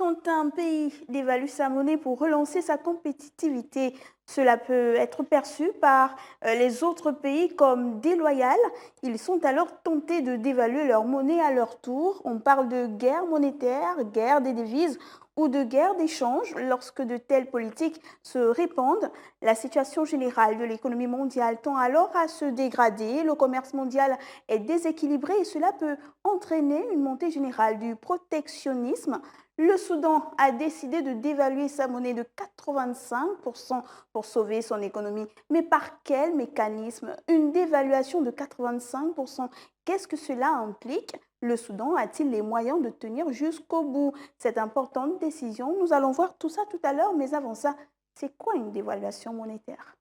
Quand un pays dévalue sa monnaie pour relancer sa compétitivité, cela peut être perçu par les autres pays comme déloyal. Ils sont alors tentés de dévaluer leur monnaie à leur tour. On parle de guerre monétaire, guerre des devises ou de guerre d'échange. Lorsque de telles politiques se répandent, la situation générale de l'économie mondiale tend alors à se dégrader. Le commerce mondial est déséquilibré et cela peut entraîner une montée générale du protectionnisme. Le Soudan a décidé de dévaluer sa monnaie de 85% pour sauver son économie. Mais par quel mécanisme? Une dévaluation de 85%, qu'est-ce que cela implique? Le Soudan a-t-il les moyens de tenir jusqu'au bout cette importante décision? Nous allons voir tout ça tout à l'heure, mais avant ça, c'est quoi une dévaluation monétaire?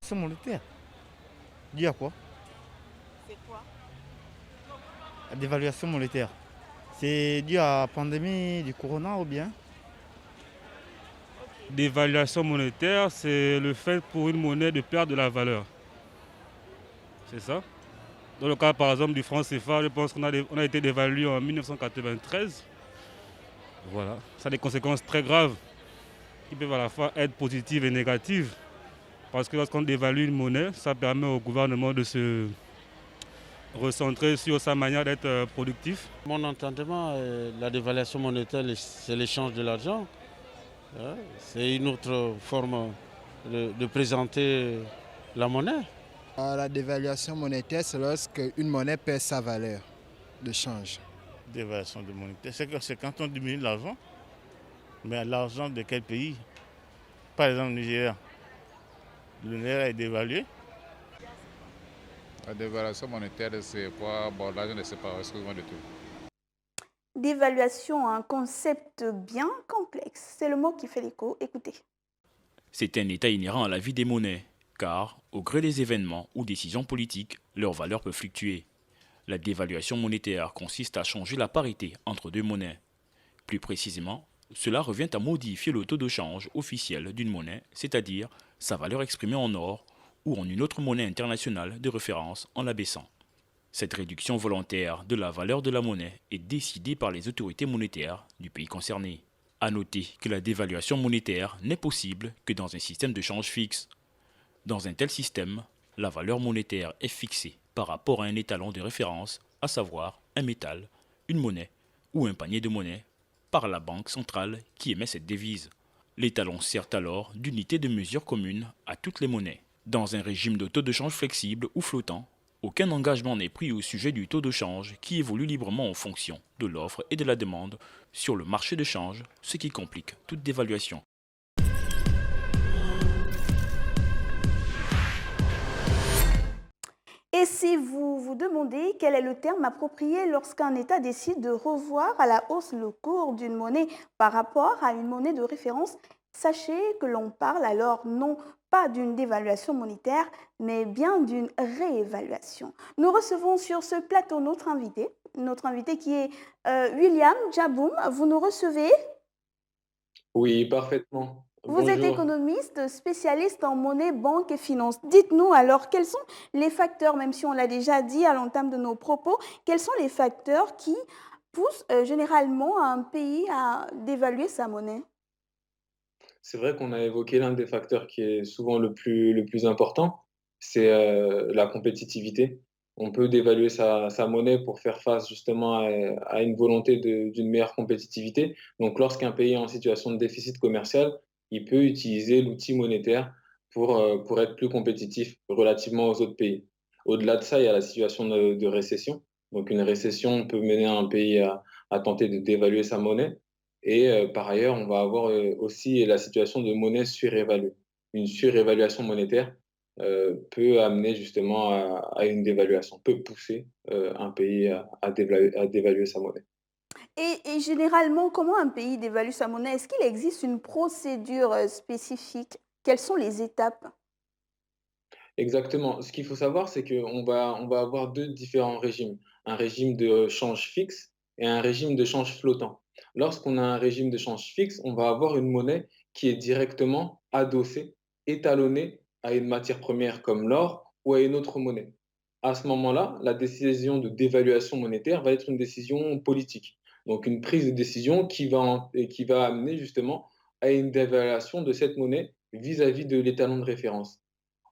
C'est monétaire. Dû à quoi? C'est quoi? La dévaluation monétaire. C'est dû à la pandémie du corona ou bien? Dévaluation monétaire, c'est le fait pour une monnaie de perdre de la valeur. C'est ça. Dans le cas par exemple du franc CFA, je pense on a été dévalué en 1993. Voilà. Ça a des conséquences très graves qui peuvent à la fois être positives et négatives. Parce que lorsqu'on dévalue une monnaie, ça permet au gouvernement de se recentrer sur sa manière d'être productif. Mon entendement, la dévaluation monétaire, c'est l'échange de l'argent. Hein. C'est une autre forme de présenter la monnaie. La dévaluation monétaire, c'est lorsque une monnaie perd sa valeur de change. Dévaluation de monétaire. C'est quand on diminue l'argent. Mais l'argent de quel pays? Par exemple, le Nigeria. Le Nigeria est dévalué. La dévaluation monétaire, c'est quoi? Bon, là, je ne sais pas, excuse-moi du tout. D'évaluation, un concept bien complexe. C'est le mot qui fait l'écho. Écoutez. C'est un état inhérent à la vie des monnaies, car, au gré des événements ou décisions politiques, leur valeur peut fluctuer. La dévaluation monétaire consiste à changer la parité entre deux monnaies. Plus précisément, cela revient à modifier le taux de change officiel d'une monnaie, c'est-à-dire sa valeur exprimée en or ou en une autre monnaie internationale de référence en l'abaissant. Cette réduction volontaire de la valeur de la monnaie est décidée par les autorités monétaires du pays concerné. À noter que la dévaluation monétaire n'est possible que dans un système de change fixe. Dans un tel système, la valeur monétaire est fixée par rapport à un étalon de référence, à savoir un métal, une monnaie ou un panier de monnaie, par la banque centrale qui émet cette devise. L'étalon sert alors d'unité de mesure commune à toutes les monnaies. Dans un régime de taux de change flexible ou flottant, aucun engagement n'est pris au sujet du taux de change qui évolue librement en fonction de l'offre et de la demande sur le marché de change, ce qui complique toute dévaluation. Et si vous vous demandez quel est le terme approprié lorsqu'un État décide de revoir à la hausse le cours d'une monnaie par rapport à une monnaie de référence, sachez que l'on parle alors non pas d'une dévaluation monétaire, mais bien d'une réévaluation. Nous recevons sur ce plateau notre invité qui est William Jaboum. Vous nous recevez? Oui, parfaitement. Vous êtes Bonjour. économiste, spécialiste en monnaie, banque et finance. Dites-nous alors, quels sont les facteurs, même si on l'a déjà dit à l'entame de nos propos, quels sont les facteurs qui poussent généralement un pays à dévaluer sa monnaie? C'est vrai qu'on a évoqué l'un des facteurs qui est souvent le plus important, c'est la compétitivité. On peut dévaluer sa monnaie pour faire face justement à une volonté d'une meilleure compétitivité. Donc, lorsqu'un pays est en situation de déficit commercial, il peut utiliser l'outil monétaire pour être plus compétitif relativement aux autres pays. Au-delà de ça, il y a la situation de récession. Donc, une récession peut mener un pays à tenter de dévaluer sa monnaie. Et par ailleurs, on va avoir aussi la situation de monnaie surévaluée. Une surévaluation monétaire peut amener justement à une dévaluation, peut pousser un pays à dévaluer sa monnaie. Et généralement, comment un pays dévalue sa monnaie? Est-ce qu'il existe une procédure spécifique? Quelles sont les étapes? Exactement. Ce qu'il faut savoir, c'est qu'on va avoir deux différents régimes. Un régime de change fixe et un régime de change flottant. Lorsqu'on a un régime de change fixe, on va avoir une monnaie qui est directement adossée, étalonnée à une matière première comme l'or ou à une autre monnaie. À ce moment-là, la décision de dévaluation monétaire va être une décision politique. Donc une prise de décision qui va amener justement à une dévaluation de cette monnaie vis-à-vis de l'étalon de référence.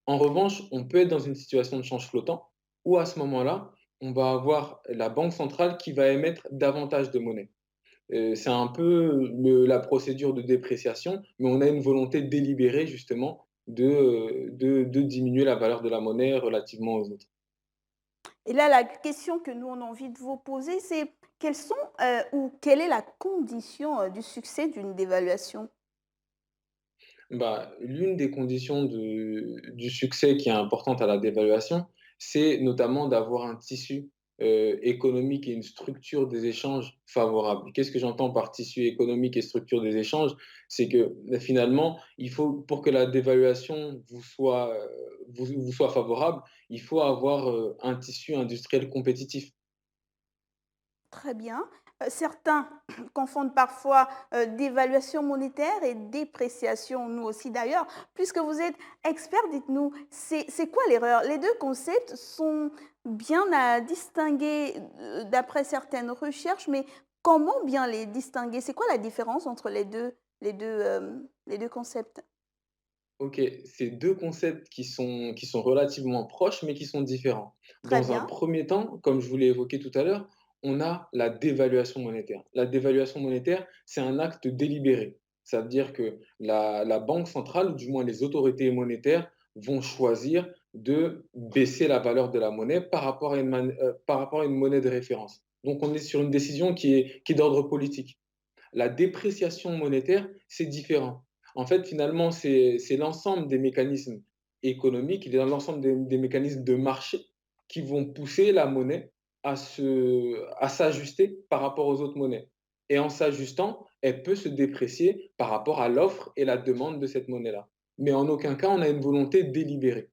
En revanche, on peut être dans une situation de change flottant où à ce moment-là, on va avoir la banque centrale qui va émettre davantage de monnaie. C'est un peu la procédure de dépréciation, mais on a une volonté délibérée justement de diminuer la valeur de la monnaie relativement aux autres. Et là, la question que nous, on a envie de vous poser, c'est quelles sont ou quelle est la condition du succès d'une dévaluation? Bah, l'une des conditions du succès qui est importante à la dévaluation, c'est notamment d'avoir un tissu économique et une structure des échanges favorable. Qu'est-ce que j'entends par tissu économique et structure des échanges? C'est que finalement, il faut, pour que la dévaluation vous soit favorable, il faut avoir un tissu industriel compétitif. Très bien. Certains confondent parfois dévaluation monétaire et dépréciation, nous aussi d'ailleurs. Puisque vous êtes expert, dites-nous, c'est quoi l'erreur? Les deux concepts sont bien à distinguer d'après certaines recherches, mais comment bien les distinguer? C'est quoi la différence entre les deux concepts? Ok, c'est deux concepts qui sont relativement proches, mais qui sont différents. Très Dans un bien. premier temps, comme je vous l'ai évoqué tout à l'heure, on a la dévaluation monétaire. La dévaluation monétaire, c'est un acte délibéré. Ça veut dire que la banque centrale, ou du moins les autorités monétaires, vont choisir de baisser la valeur de la monnaie par rapport à une monnaie de référence. Donc on est sur une décision qui est d'ordre politique. La dépréciation monétaire, c'est différent. En fait, finalement, c'est l'ensemble des mécanismes économiques, l'ensemble des mécanismes de marché qui vont pousser la monnaie à s'ajuster par rapport aux autres monnaies. Et en s'ajustant, elle peut se déprécier par rapport à l'offre et la demande de cette monnaie-là. Mais en aucun cas, on a une volonté délibérée.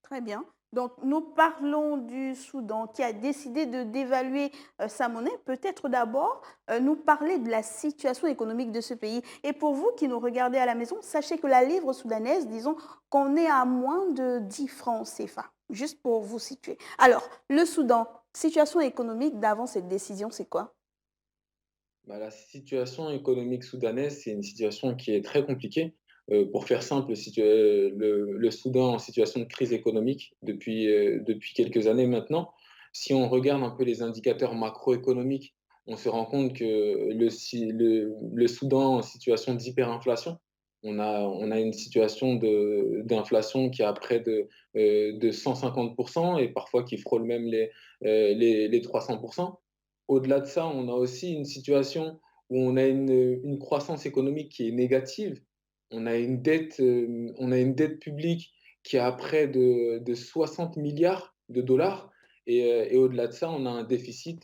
Très bien. Donc, nous parlons du Soudan qui a décidé de dévaluer sa monnaie. Peut-être d'abord nous parler de la situation économique de ce pays. Et pour vous qui nous regardez à la maison, sachez que la livre soudanaise, disons qu'on est à moins de 10 francs CFA, juste pour vous situer. Alors, le Soudan, situation économique d'avant cette décision, c'est quoi? Bah, la situation économique soudanaise, c'est une situation qui est très compliquée. Pour faire simple, le Soudan en situation de crise économique depuis quelques années maintenant. Si on regarde un peu les indicateurs macroéconomiques, on se rend compte que le Soudan en situation d'hyperinflation, on a une situation d'inflation qui a près de 150% et parfois qui frôle même les 300%. Au-delà de ça, on a aussi une situation où on a une croissance économique qui est négative. On a une dette publique qui a près de 60 milliards de dollars. Et au-delà de ça, on a un déficit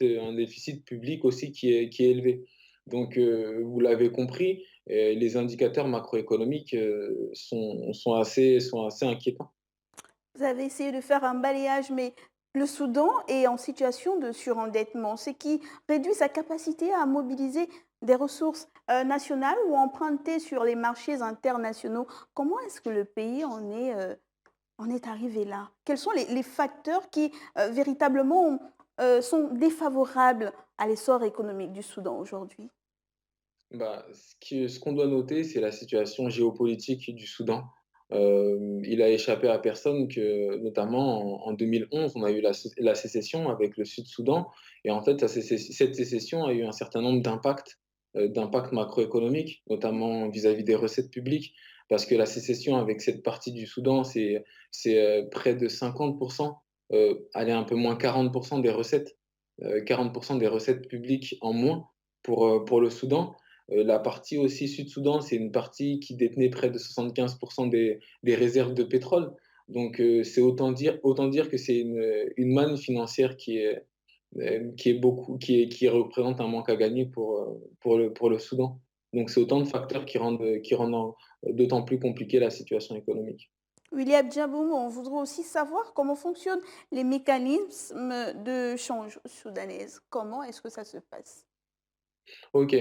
public aussi qui est élevé. Donc, vous l'avez compris, les indicateurs macroéconomiques sont assez inquiétants. Vous avez essayé de faire un balayage, mais le Soudan est en situation de surendettement, ce qui réduit sa capacité à mobiliser des ressources nationales ou emprunter sur les marchés internationaux. Comment est-ce que le pays en est arrivé là? Quels sont les facteurs qui véritablement sont défavorables à l'essor économique du Soudan aujourd'hui? Bah, ce qu'on doit noter, c'est la situation géopolitique du Soudan. Il a échappé à personne que, notamment en 2011, on a eu la sécession avec le Sud-Soudan. Et en fait, cette sécession a eu un certain nombre d'impacts macroéconomiques, notamment vis-à-vis des recettes publiques, parce que la sécession avec cette partie du Soudan, c'est près de 50%, allez, un peu moins 40% des recettes, 40% des recettes publiques en moins pour le Soudan. La partie aussi Sud-Soudan, c'est une partie qui détenait près de 75% des réserves de pétrole. Donc, c'est autant dire que c'est une manne financière qui est qui représente un manque à gagner pour le Soudan. Donc, c'est autant de facteurs qui rendent d'autant plus compliquée la situation économique. William Djaboum, on voudrait aussi savoir comment fonctionnent les mécanismes de change soudanaise. Comment est-ce que ça se passe? OK.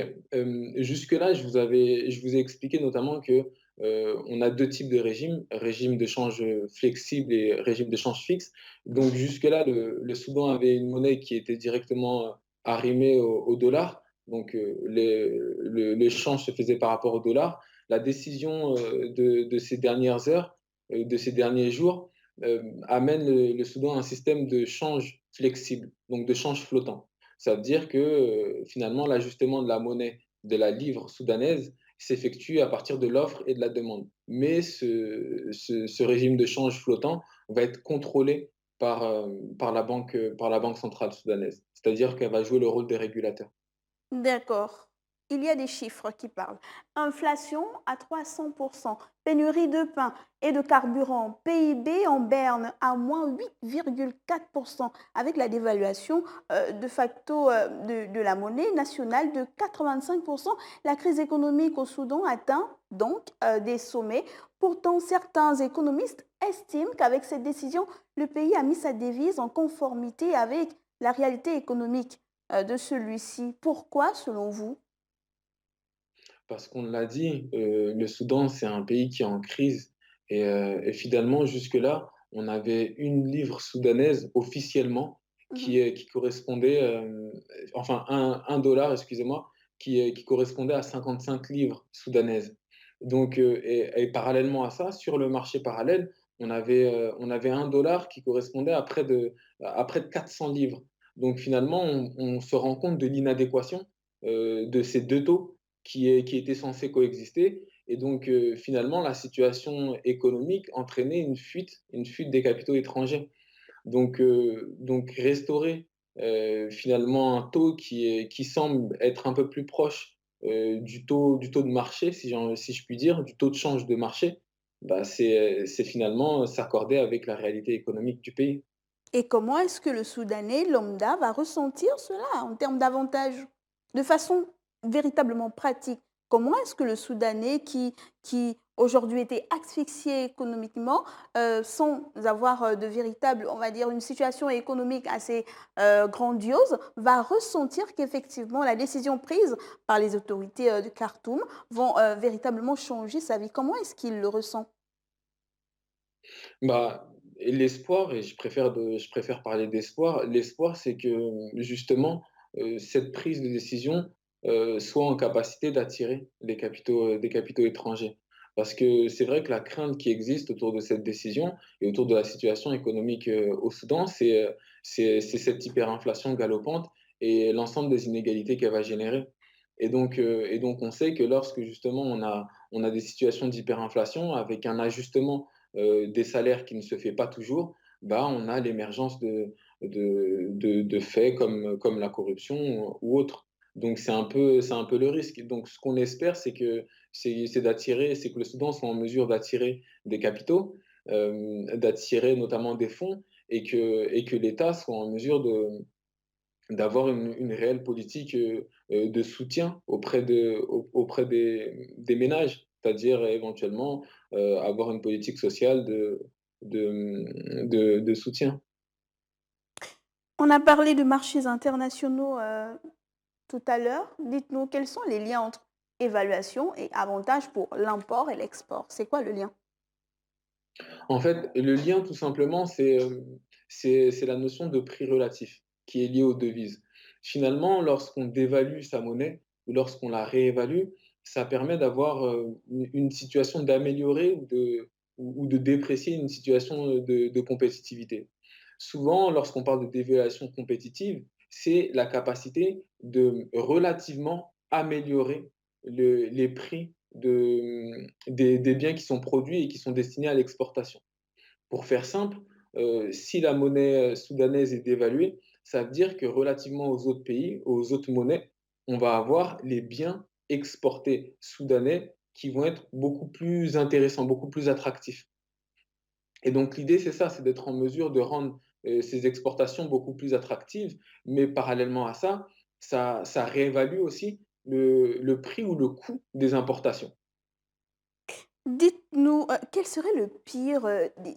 Jusque-là, je vous ai expliqué notamment que on a deux types de régimes, régime de change flexible et régime de change fixe. Donc jusque-là, le Soudan avait une monnaie qui était directement arrimée au dollar. Donc l'échange se faisait par rapport au dollar. La décision de ces dernières heures, de ces derniers jours, amène le Soudan à un système de change flexible, donc de change flottant. Ça veut dire que finalement, l'ajustement de la monnaie de la livre soudanaise s'effectue à partir de l'offre et de la demande. Mais ce régime de change flottant va être contrôlé par la banque centrale soudanaise. C'est-à-dire qu'elle va jouer le rôle des régulateurs. D'accord. Il y a des chiffres qui parlent. Inflation à 300%, pénurie de pain et de carburant, PIB en berne à moins 8,4% avec la dévaluation de facto de la monnaie nationale de 85%. La crise économique au Soudan atteint donc des sommets. Pourtant, certains économistes estiment qu'avec cette décision, le pays a mis sa devise en conformité avec la réalité économique de celui-ci. Pourquoi, selon vous? Parce qu'on l'a dit, le Soudan, c'est un pays qui est en crise. Et finalement, jusque-là, on avait une livre soudanaise officiellement Mhm. qui correspondait, enfin un dollar, excusez-moi, qui correspondait à 55 livres soudanaises. Donc, et parallèlement à ça, sur le marché parallèle, on avait un dollar qui correspondait à près de 400 livres. Donc finalement, on se rend compte de l'inadéquation de ces deux taux qui étaient censés coexister. Et donc, finalement, la situation économique entraînait une fuite des capitaux étrangers. Donc restaurer finalement un taux qui semble être un peu plus proche du taux de marché, si je puis dire, du taux de change de marché, bah, c'est finalement s'accorder avec la réalité économique du pays. Et comment est-ce que le Soudanais lambda va ressentir cela en termes d'avantages? De façon véritablement pratique, comment est-ce que le Soudanais qui aujourd'hui était asphyxié économiquement, sans avoir de véritable, on va dire, une situation économique assez grandiose, va ressentir qu'effectivement la décision prise par les autorités de Khartoum vont véritablement changer sa vie? Comment est-ce qu'il le ressent? Bah, et l'espoir, et je préfère parler d'espoir. L'espoir, c'est que justement, cette prise de décision soit en capacité d'attirer des capitaux étrangers. Parce que c'est vrai que la crainte qui existe autour de cette décision et autour de la situation économique au Soudan, c'est cette hyperinflation galopante et l'ensemble des inégalités qu'elle va générer. Et donc, on sait que lorsque justement on a des situations d'hyperinflation avec un ajustement des salaires qui ne se fait pas toujours, bah, on a l'émergence de faits comme la corruption ou autre. Donc c'est un peu le risque. Donc ce qu'on espère, c'est que le Soudan soit en mesure d'attirer des capitaux, d'attirer notamment des fonds, et que l'État soit en mesure d'avoir une réelle politique de soutien auprès des ménages, c'est-à-dire éventuellement avoir une politique sociale de soutien. On a parlé de marchés internationaux tout à l'heure. Dites-nous quels sont les liens entre évaluation et avantages pour l'import et l'export. C'est quoi le lien? En fait, le lien, tout simplement, c'est la notion de prix relatif qui est liée aux devises. Finalement, lorsqu'on dévalue sa monnaie ou lorsqu'on la réévalue, ça permet d'avoir une situation d'améliorer ou de déprécier une situation de compétitivité. Souvent, lorsqu'on parle de dévaluation compétitive, c'est la capacité de relativement améliorer les prix des biens qui sont produits et qui sont destinés à l'exportation. Pour faire simple, si la monnaie soudanaise est dévaluée, ça veut dire que relativement aux autres pays, aux autres monnaies, on va avoir les biens exportés soudanais qui vont être beaucoup plus intéressants, beaucoup plus attractifs. Et donc l'idée, c'est ça, c'est d'être en mesure de rendre ces exportations beaucoup plus attractives, mais parallèlement à ça, ça réévalue aussi le prix ou le coût des importations. Dites-nous, quel serait le pire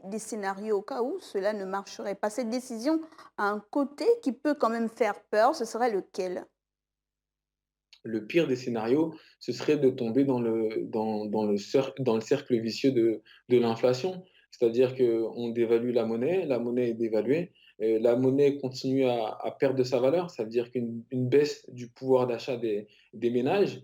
des scénarios au cas où cela ne marcherait pas? Cette décision a un côté qui peut quand même faire peur, ce serait lequel? Le pire des scénarios, ce serait de tomber dans le cercle vicieux de l'inflation. C'est-à-dire qu'on dévalue la monnaie est dévaluée, la monnaie continue à perdre de sa valeur, ça veut dire qu'une baisse du pouvoir d'achat des ménages.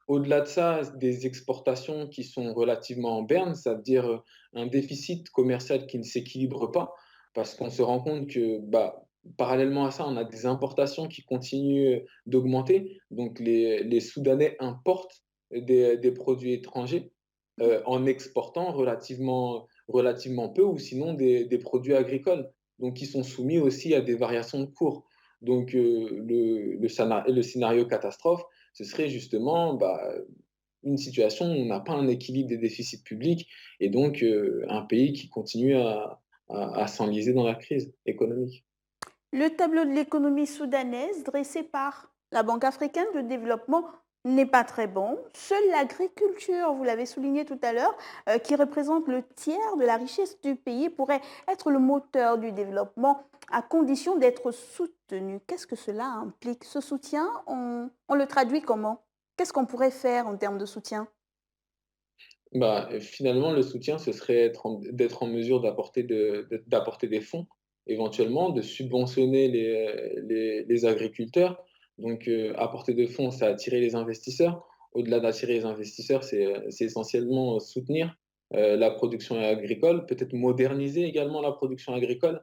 Au-delà de ça, des exportations qui sont relativement en berne, ça veut dire un déficit commercial qui ne s'équilibre pas, parce qu'on se rend compte que, bah, parallèlement à ça, on a des importations qui continuent d'augmenter. Donc les Soudanais importent des produits étrangers en exportant relativement peu ou sinon des produits agricoles, donc qui sont soumis aussi à des variations de cours. Donc le scénario catastrophe, ce serait justement bah, une situation où on n'a pas un équilibre des déficits publics et donc un pays qui continue à s'enliser dans la crise économique. Le tableau de l'économie soudanaise dressé par la Banque africaine de développement n'est pas très bon. Seule l'agriculture, vous l'avez souligné tout à l'heure, qui représente le tiers de la richesse du pays, pourrait être le moteur du développement à condition d'être soutenu. Qu'est-ce que cela implique? Ce soutien, on le traduit comment? Qu'est-ce qu'on pourrait faire en termes de soutien? Bah, finalement, le soutien, ce serait d'être en mesure d'apporter des fonds, éventuellement, de subventionner les agriculteurs. Donc, apporter des fonds, c'est attirer les investisseurs. Au-delà d'attirer les investisseurs, c'est essentiellement soutenir la production agricole, peut-être moderniser également la production agricole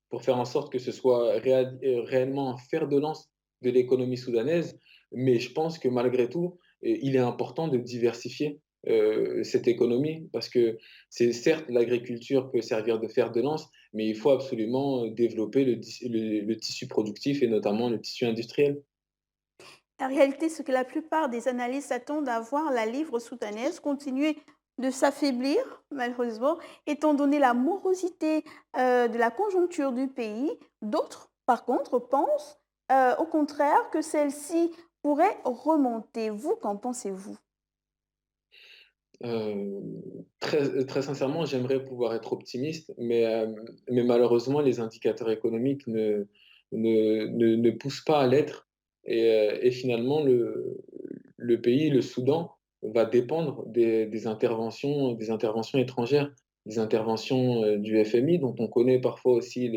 pour faire en sorte que ce soit réellement un fer de lance de l'économie soudanaise. Mais je pense que malgré tout, il est important de diversifier cette économie parce que c'est certes l'agriculture peut servir de fer de lance, mais il faut absolument développer le tissu productif et notamment le tissu industriel. La réalité, c'est que la plupart des analystes s'attendent à voir la livre soudanaise continuer de s'affaiblir, malheureusement, étant donné la morosité de la conjoncture du pays. D'autres, par contre, pensent au contraire que celle-ci pourrait remonter. Vous, qu'en pensez-vous? Très sincèrement, j'aimerais pouvoir être optimiste, mais malheureusement, les indicateurs économiques ne poussent pas à l'être. Et finalement, le pays, le Soudan, va dépendre des interventions étrangères, des interventions du FMI, dont on connaît parfois aussi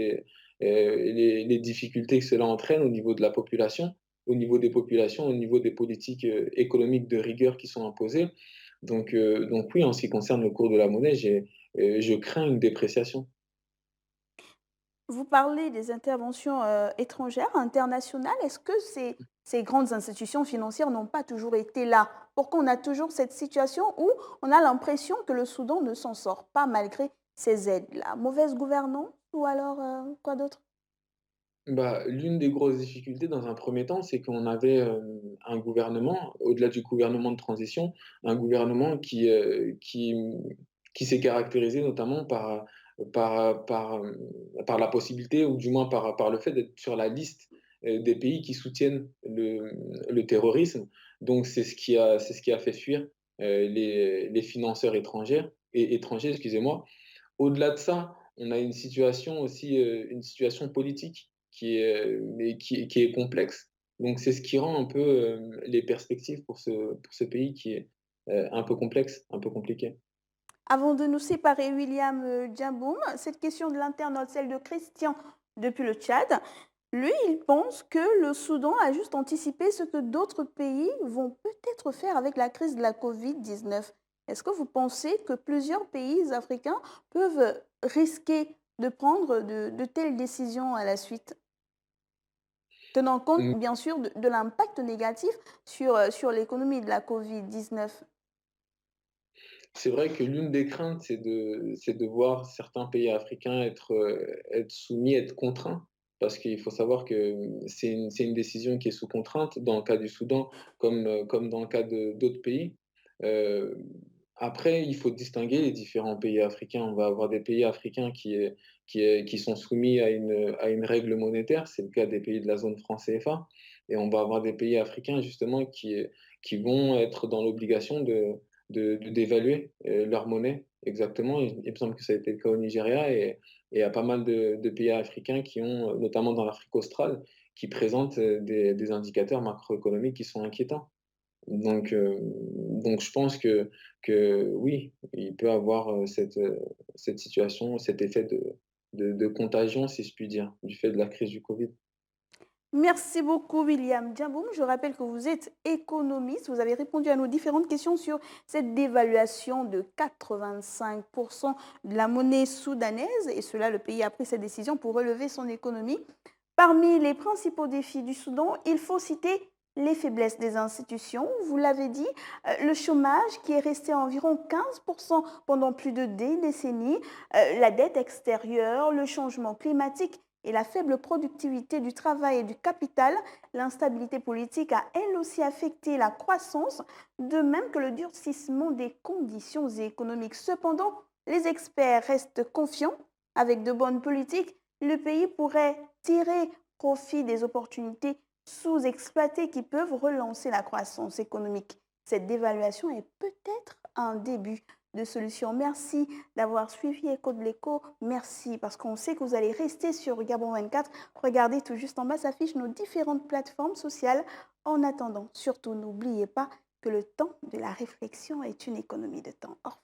les difficultés que cela entraîne au niveau de la population, au niveau des populations, au niveau des politiques économiques de rigueur qui sont imposées. Donc oui, en ce qui concerne le cours de la monnaie, je crains une dépréciation. Vous parlez des interventions étrangères, internationales. Est-ce que ces grandes institutions financières n'ont pas toujours été là? Pourquoi on a toujours cette situation où on a l'impression que le Soudan ne s'en sort pas malgré ces aides? La mauvaise gouvernance ou alors quoi d'autre? Bah, l'une des grosses difficultés dans un premier temps, c'est qu'on avait, un gouvernement, au-delà du gouvernement de transition, un gouvernement qui s'est caractérisé notamment par la possibilité ou du moins par le fait d'être sur la liste, des pays qui soutiennent le terrorisme. Donc c'est ce qui a fait fuir, les financeurs étrangers, excusez-moi. Au-delà de ça, on a une situation aussi, une situation politique qui est complexe. Donc c'est ce qui rend un peu, les perspectives pour ce pays qui est, un peu complexe, un peu compliqué. Avant de nous séparer, William Djaboum, cette question de l'internaute, celle de Christian depuis le Tchad, lui, il pense que le Soudan a juste anticipé ce que d'autres pays vont peut-être faire avec la crise de la Covid-19. Est-ce que vous pensez que plusieurs pays africains peuvent risquer de prendre de telles décisions à la suite, tenant compte Mmh. bien sûr de l'impact négatif sur l'économie de la Covid-19? C'est vrai que l'une des craintes, c'est de voir certains pays africains être soumis, être contraints. Parce qu'il faut savoir que c'est une décision qui est sous contrainte dans le cas du Soudan comme dans le cas de d'autres pays. Heu, Après, il faut distinguer les différents pays africains. On va avoir des pays africains qui sont soumis à une règle monétaire, c'est le cas des pays de la zone franc CFA et on va avoir des pays africains justement qui vont être dans l'obligation de d'évaluer, leur monnaie exactement. Il me semble que ça a été le cas au Nigeria et il y a pas mal de pays africains qui ont, notamment dans l'Afrique australe, qui présentent, des indicateurs macroéconomiques qui sont inquiétants. Donc je pense que oui, il peut avoir cette situation, cet effet de contagion, si je puis dire, du fait de la crise du Covid. Merci beaucoup, William Diaboum. Je rappelle que vous êtes économiste. Vous avez répondu à nos différentes questions sur cette dévaluation de 85% de la monnaie soudanaise. Et cela, le pays a pris cette décision pour relever son économie. Parmi les principaux défis du Soudan, il faut citer les faiblesses des institutions. Vous l'avez dit, le chômage qui est resté à environ 15% pendant plus de 10 décennies, la dette extérieure, le changement climatique et la faible productivité du travail et du capital. L'instabilité politique a elle aussi affecté la croissance, de même que le durcissement des conditions économiques. Cependant, les experts restent confiants. Avec de bonnes politiques, le pays pourrait tirer profit des opportunités sous-exploitées qui peuvent relancer la croissance économique. Cette dévaluation est peut-être un début de solution. Merci d'avoir suivi Écho de l'Écho. Merci parce qu'on sait que vous allez rester sur Gabon 24. Regardez tout juste en bas s'affichent nos différentes plateformes sociales. En attendant, surtout n'oubliez pas que le temps de la réflexion est une économie de temps. Au revoir.